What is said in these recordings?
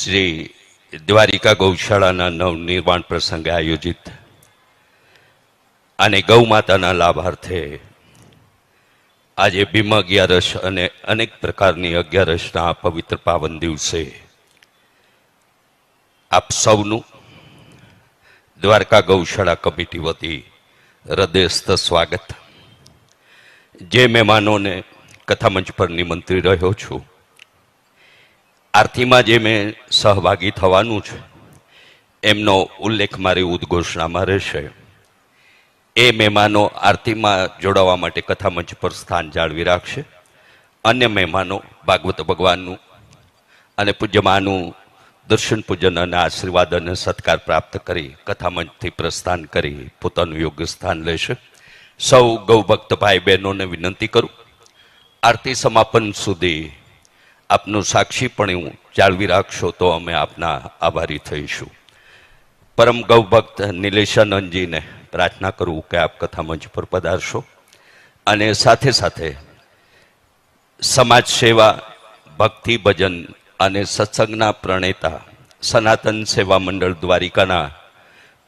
શ્રી દ્વારિકા ગૌશાળાના નવનિર્માણ પ્રસંગે આયોજિત અને ગૌ માતાના લાભાર્થે આજે ભીમ અગિયારસ અને અનેક પ્રકારની અગિયારસના પવિત્ર પાવન દિવસે આપ સૌનું દ્વારકા ગૌશાળા કમિટી વતી હૃદયસ્થ સ્વાગત. જે મહેમાનોને કથામંચ પર નિમંત્રી રહ્યો છું, આરતીમાં જે મેં સહભાગી થવાનું છે એમનો ઉલ્લેખ મારી ઉદ્ઘોષણામાં રહેશે. એ મહેમાનો આરતીમાં જોડાવા માટે કથામંચ પર સ્થાન જાળવી રાખશે. અન્ય મહેમાનો ભાગવત ભગવાનનું અને પૂજ્યમાનું દર્શન પૂજન અને આશીર્વાદ અને સત્કાર પ્રાપ્ત કરી કથામંચથી પ્રસ્થાન કરી પોતાનું યોગ્ય સ્થાન લેશે. સૌ ગૌભક્ત ભાઈ બહેનોને વિનંતી કરું, આરતી સમાપન સુધી આપનું સાક્ષીપણું જાળવી રાખશો તો અમે આપના આભારી થઈશું. પરમ ગૌભક્ત નિલેશાનંદજીને પ્રાર્થના કરું કે આપ કથામંચ પર પધારશો અને સાથે સાથે સમાજ સેવા, ભક્તિ ભજન અને સત્સંગના પ્રણેતા સનાતન સેવા મંડળ દ્વારિકાના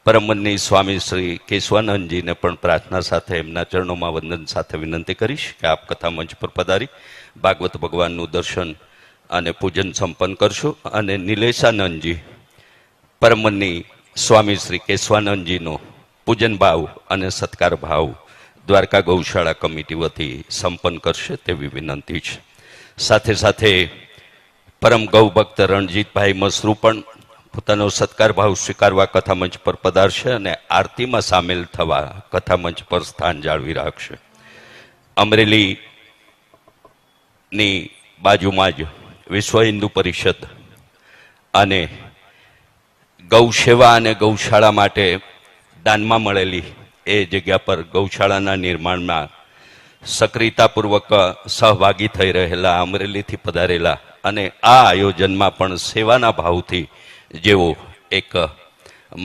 પરમવંદનીય સ્વામી શ્રી કેશવાનંદજીને પણ પ્રાર્થના સાથે એમના ચરણોમાં વંદન સાથે વિનંતી કરીશ કે આપ કથામંચ પર પધારી ભાગવત ભગવાનનું દર્શન અને પૂજન સંપન્ન કરશો. અને નિલેશાનંદજી પરમવંદનીય સ્વામી શ્રી કેશવાનંદજીનો પૂજન ભાવ અને સત્કાર ભાવ દ્વારકા ગૌશાળા કમિટી વતી સંપન્ન કરશે તેવી વિનંતી છે. સાથે સાથે પરમ ગૌભક્ત રણજીતભાઈ મસરૂ પણ પોતાનો સત્કાર ભાવ સ્વીકારવા કથામંચ પર પધારશે અને આરતીમાં સામેલ થવા કથામંચ પર સ્થાન જાળવી રાખશે. અમરેલીની બાજુમાં જ વિશ્વ હિન્દુ પરિષદ અને ગૌ સેવા અને ગૌશાળા માટે દાનમાં મળેલી એ જગ્યા પર ગૌશાળાના નિર્માણમાં સક્રિયતાપૂર્વક સહભાગી થઈ રહેલા, અમરેલીથી પધારેલા અને આ આયોજનમાં પણ સેવાના ભાવથી જેઓ એક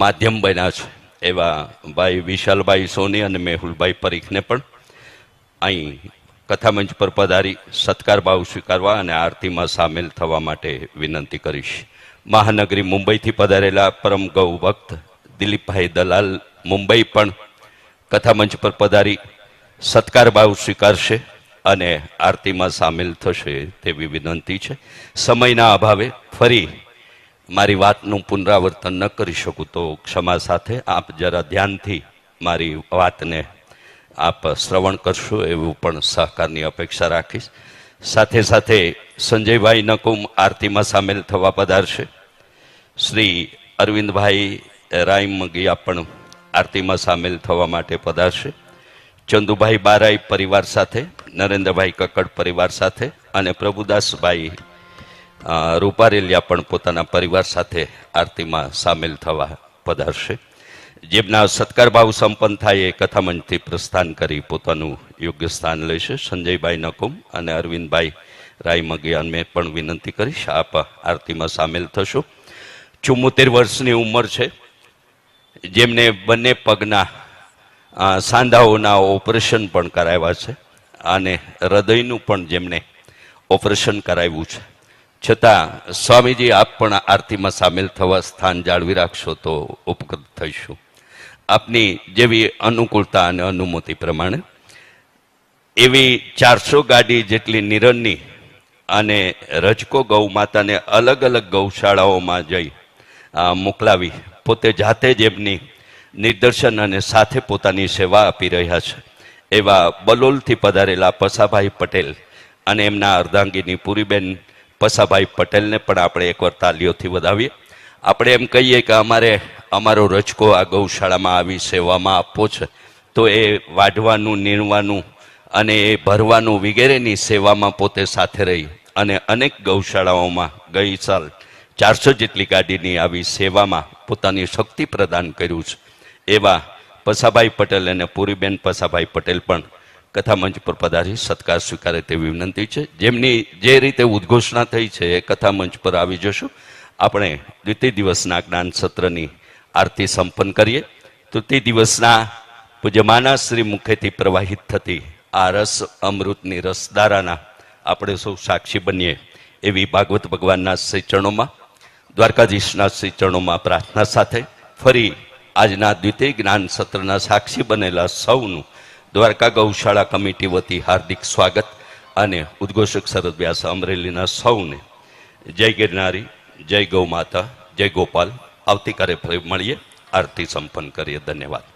માધ્યમ બન્યા છે એવા ભાઈ વિશાલભાઈ સોની અને મેહુલભાઈ પરીખને પણ અહીં કથામંચ પર પધારી સત્કાર ભાવ સ્વીકારવા અને આરતીમાં સામેલ થવા માટે વિનંતી કરીશ. મહાનગરી મુંબઈથી પધારેલા પરમ ગૌભક્ત દિલીપભાઈ દલાલ મુંબઈ પણ કથામંચ પર પધારી સત્કાર ભાવ સ્વીકારશે અને આરતીમાં સામેલ થશે તેવી વિનંતી છે. સમયના અભાવે ફરી મારી વાતનું પુનરાવર્તન ન કરી શકું તો ક્ષમા સાથે આપ જરા ધ્યાનથી મારી વાતને આપ શ્રવણ કરશો એવું પણ સહકારની અપેક્ષા રાખીશ. સાથે સાથે સંજયભાઈ નકુમ આરતીમાં સામેલ થવા પધારશે. શ્રી અરવિંદભાઈ રાયમગિયા પણ આરતીમાં સામેલ થવા માટે પધારશે. ચંદુભાઈ બારાઈ પરિવાર સાથે, નરેન્દ્રભાઈ કક્કડ પરિવાર સાથે અને પ્રભુદાસભાઈ રૂપારેલિયા પણ પોતાના પરિવાર સાથે આરતીમાં સામેલ થવા પધારશે. જેમના સત્કાર ભાવ સંપન્ન થાય એ કથામંચથી પ્રસ્થાન કરી પોતાનું યોગ્ય સ્થાન લેશે. સંજયભાઈ નકુમ અને અરવિંદભાઈ રાયમગિયાને પણ વિનંતી કરીશ આપ આરતીમાં સામેલ થશો. 74 વર્ષની ઉંમર છે. જેમને બંને પગના સાંધાઓના ઓપરેશન પણ કરાવ્યા છે અને હૃદયનું પણ જેમને ઓપરેશન કરાવ્યું છે, છતાં સ્વામીજી આપ પણ આરતીમાં સામેલ થવા સ્થાન જાળવી રાખશો તો ઉપકૃત થઈશું. આપની જેવી અનુકૂળતા અને અનુમતિ પ્રમાણે એવી 400 ગાડી જેટલી નિરણની અને રજકો ગૌ માતાને અલગ અલગ ગૌશાળાઓમાં જઈ મોકલાવી પોતે જાતે જ એમની નિદર્શન અને સાથે પોતાની સેવા આપી રહ્યા છે એવા બલોલથી પધારેલા પસાભાઈ પટેલ અને એમના અર્ધાંગીની પૂરીબેન પસાભાઈ પટેલને પણ આપણે એકવાર તાલીઓથી વધાવીએ. આપણે એમ કહીએ કે અમારો રજકો આ ગૌશાળામાં આવી સેવામાં આપવો છે તો એ વાઢવાનું, નીણવાનું અને એ ભરવાનું વગેરેની સેવામાં પોતે સાથે રહી અને અનેક ગૌશાળાઓમાં ગઈ સાલ 400 જેટલી ગાડીની આવી સેવામાં પોતાની શક્તિ પ્રદાન કર્યું છે એવા પસાભાઈ પટેલ અને પૂરીબેન પસાભાઈ પટેલ પણ કથામંચ પર પધારી સત્કાર સ્વીકારે તેવી વિનંતી છે. જેમની જે રીતે ઉદ્ઘોષણા થઈ છે એ કથામંચ પર આવી જશું. આપણે દ્વિતીય દિવસના જ્ઞાન સત્રની આરતી સંપન્ન કરીએ. તૃતીય દિવસના પૂજ્યમાના શ્રી મુખેથી પ્રવાહિત થતી આ રસ અમૃતની રસધારાના આપણે સૌ સાક્ષી બનીએ એવી ભાગવત ભગવાનના શ્રી ચરણોમાં દ્વારકાધીશના શ્રી ચરણોમાં પ્રાર્થના સાથે ફરી આજના દ્વિતીય જ્ઞાન સત્રના સાક્ષી બનેલા સૌનું દ્વારકા ગૌશાળા કમિટી વતી હાર્દિક સ્વાગત અને ઉદ્ઘોષક શરદ વ્યાસ અમરેલીના સૌને જય ગિરનારી, જય ગૌ માતા, જય ગોપાલ. આવતીકાલે ફરી મળીએ, આરતી સંપન્ન કરીએ. ધન્યવાદ.